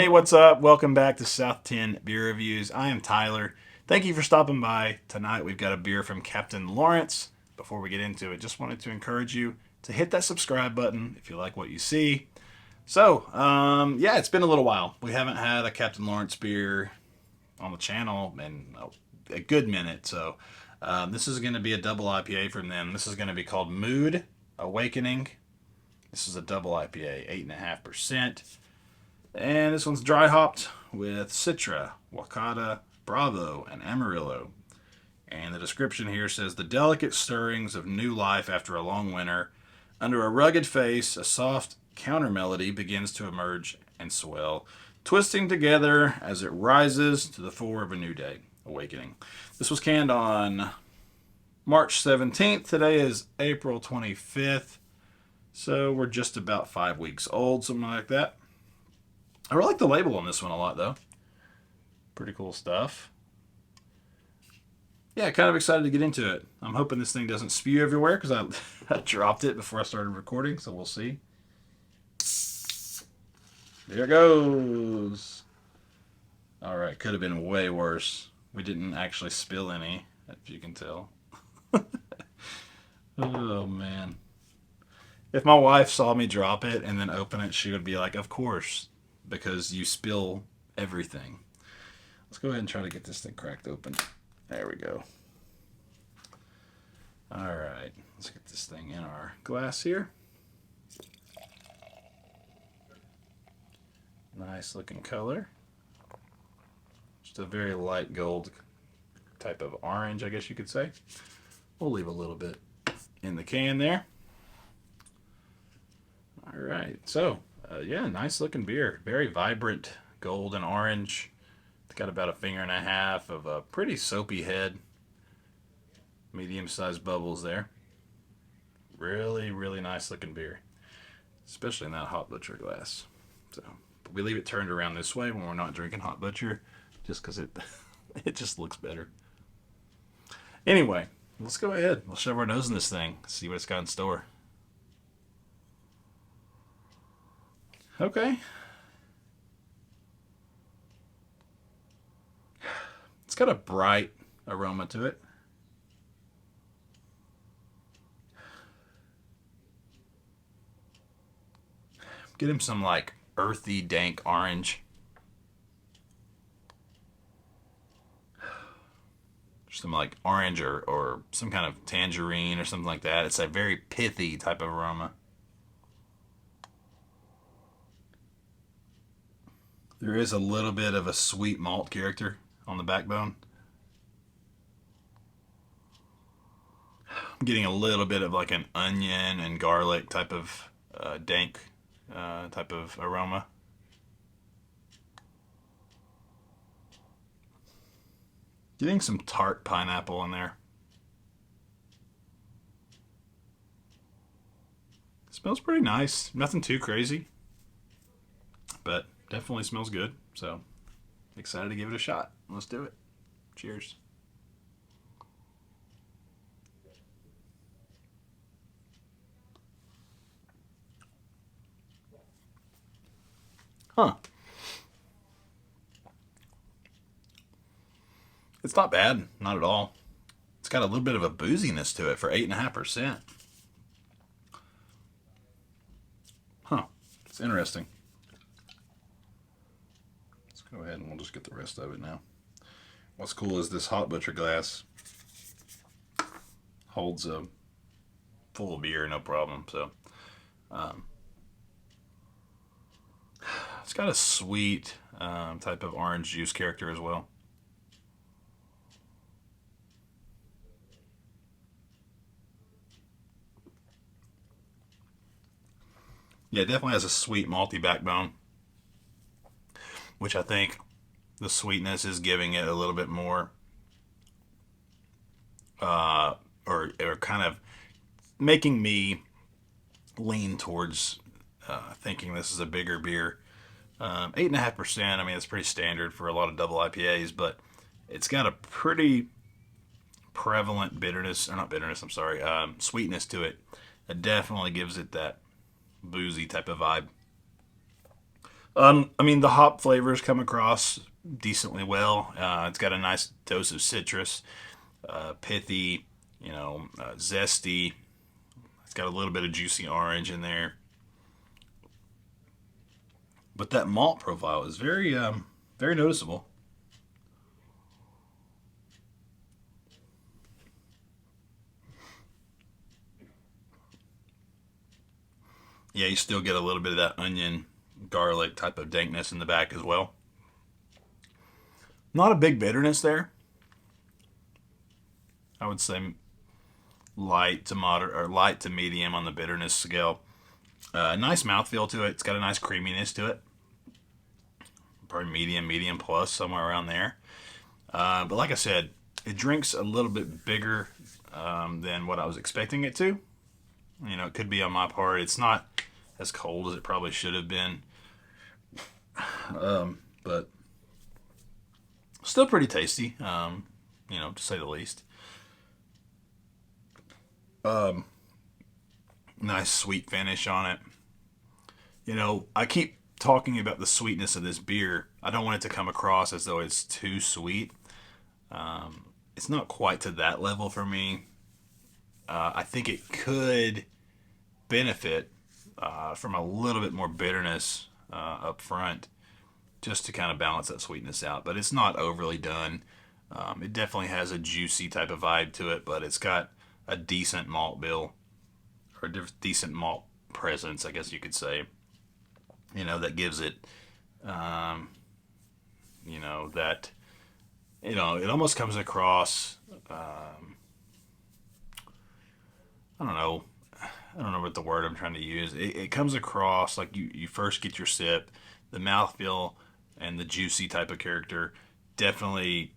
Hey, what's up? Welcome back to South 10 Beer Reviews. I am Tyler. Thank you for stopping by. Tonight we've got a beer from Captain Lawrence. Before we get into it, just wanted to encourage you to hit that subscribe button if you like what you see. So, it's been a little while. We haven't had a Captain Lawrence beer on the channel in a good minute. So, this is going to be a double IPA from them. This is going to be called Mood Awakening. This is a double IPA, 8.5%. And this one's dry hopped with Citra, Wakata, Bravo, and Amarillo. And the description here says the delicate stirrings of new life after a long winter. Under a rugged face, a soft counter melody begins to emerge and swell, twisting together as it rises to the fore of a new day, awakening. This was canned on March 17th. Today is April 25th. So we're just about 5 weeks old, something like that. I really like the label on this one a lot, though. Pretty cool stuff. Yeah, kind of excited to get into it. I'm hoping this thing doesn't spew everywhere because I dropped it before I started recording, so we'll see. There it goes. All right, could have been way worse. We didn't actually spill any, if you can tell. Oh, man. If my wife saw me drop it and then open it, she would be like, of course, because you spill everything. Let's go ahead and try to get this thing cracked open. There we go. All right, let's get this thing in our glass here. Nice looking color. Just a very light gold type of orange, I guess you could say. We'll leave a little bit in the can there. All right, so nice looking beer. Very vibrant gold and orange. It's got about a finger and a half of a pretty soapy head. Medium-sized bubbles there. Really, really nice looking beer, especially in that Hot Butcher glass. So we leave it turned around this way when we're not drinking Hot Butcher, just because it it just looks better. Anyway, let's go ahead. We'll shove our nose in this thing, see what it's got in store. Okay. It's got a bright aroma to it. Get him some like earthy, dank orange. Some like orange or some kind of tangerine or something like that. It's a very pithy type of aroma. There is a little bit of a sweet malt character on the backbone. I'm getting a little bit of like an onion and garlic type of dank type of aroma. Getting some tart pineapple in there. Smells pretty nice. Nothing too crazy, but definitely smells good. So excited to give it a shot. Let's do it. Cheers. Huh. It's not bad. Not at all. It's got a little bit of a booziness to it for 8.5%. Huh. It's interesting. Let's go ahead and we'll just get the rest of it now. What's cool is this Hot Butcher glass holds a full beer, no problem. So, it's got a sweet type of orange juice character as well. Yeah, it definitely has a sweet malty backbone, which I think the sweetness is giving it a little bit more, or kind of making me lean towards thinking this is a bigger beer. 8.5%. I mean, it's pretty standard for a lot of double IPAs, but it's got a pretty prevalent bitterness, or not bitterness. I'm sorry, sweetness to it. It definitely gives it that boozy type of vibe. I mean, the hop flavors come across decently well. It's got a nice dose of citrus, pithy, zesty. It's got a little bit of juicy orange in there. But that malt profile is very noticeable. Yeah, you still get a little bit of that onion, garlic type of dankness in the back as well. Not a big bitterness there. I would say light to moderate or light to medium on the bitterness scale. Nice mouthfeel to it. It's got a nice creaminess to it. Probably medium plus, somewhere around there. But like I said, it drinks a little bit bigger than what I was expecting it to. It could be on my part. It's not as cold as it probably should have been, but still pretty tasty. To say the least. Nice sweet finish on it. I keep talking about the sweetness of this beer. I don't want it to come across as though it's too sweet. It's not quite to that level for me. I think it could benefit from a little bit more bitterness up front, just to kind of balance that sweetness out. But it's not overly done. It definitely has a juicy type of vibe to it, but it's got a decent malt bill, or a decent malt presence, I guess you could say. That gives it, that, it almost comes across, I don't know, I don't know what the word I'm trying to use. It comes across like you first get your sip, the mouthfeel and the juicy type of character definitely,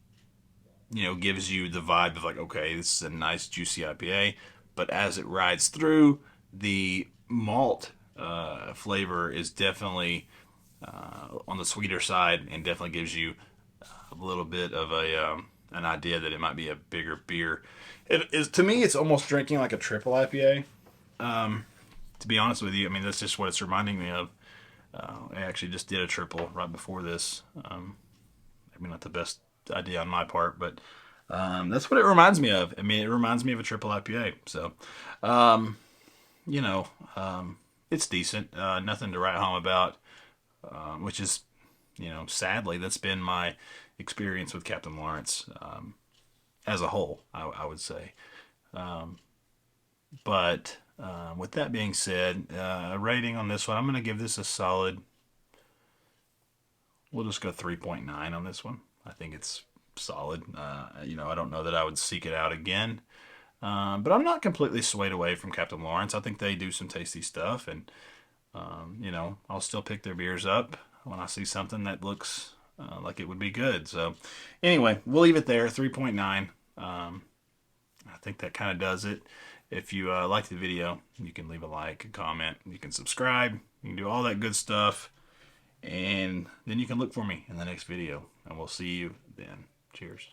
gives you the vibe of like, okay, this is a nice juicy IPA. But as it rides through, the malt flavor is definitely on the sweeter side, and definitely gives you a little bit of an idea that it might be a bigger beer. It is, to me, it's almost drinking like a triple IPA. To be honest with you, I mean, that's just what it's reminding me of. I actually just did a triple right before this. Maybe not the best idea on my part, but that's what it reminds me of. I mean, it reminds me of a triple IPA. So, um, you know, it's decent. Nothing to write home about, which is, sadly, that's been my experience with Captain Lawrence as a whole, I would say. But with that being said, a rating on this one, I'm going to give this a solid. We'll just go 3.9 on this one. I think it's solid. I don't know that I would seek it out again. But I'm not completely swayed away from Captain Lawrence. I think they do some tasty stuff, and I'll still pick their beers up when I see something that looks like it would be good. So, anyway, we'll leave it there. 3.9. I think that kind of does it. If you like the video, you can leave a like, a comment, you can subscribe, you can do all that good stuff, and then you can look for me in the next video, and we'll see you then. Cheers.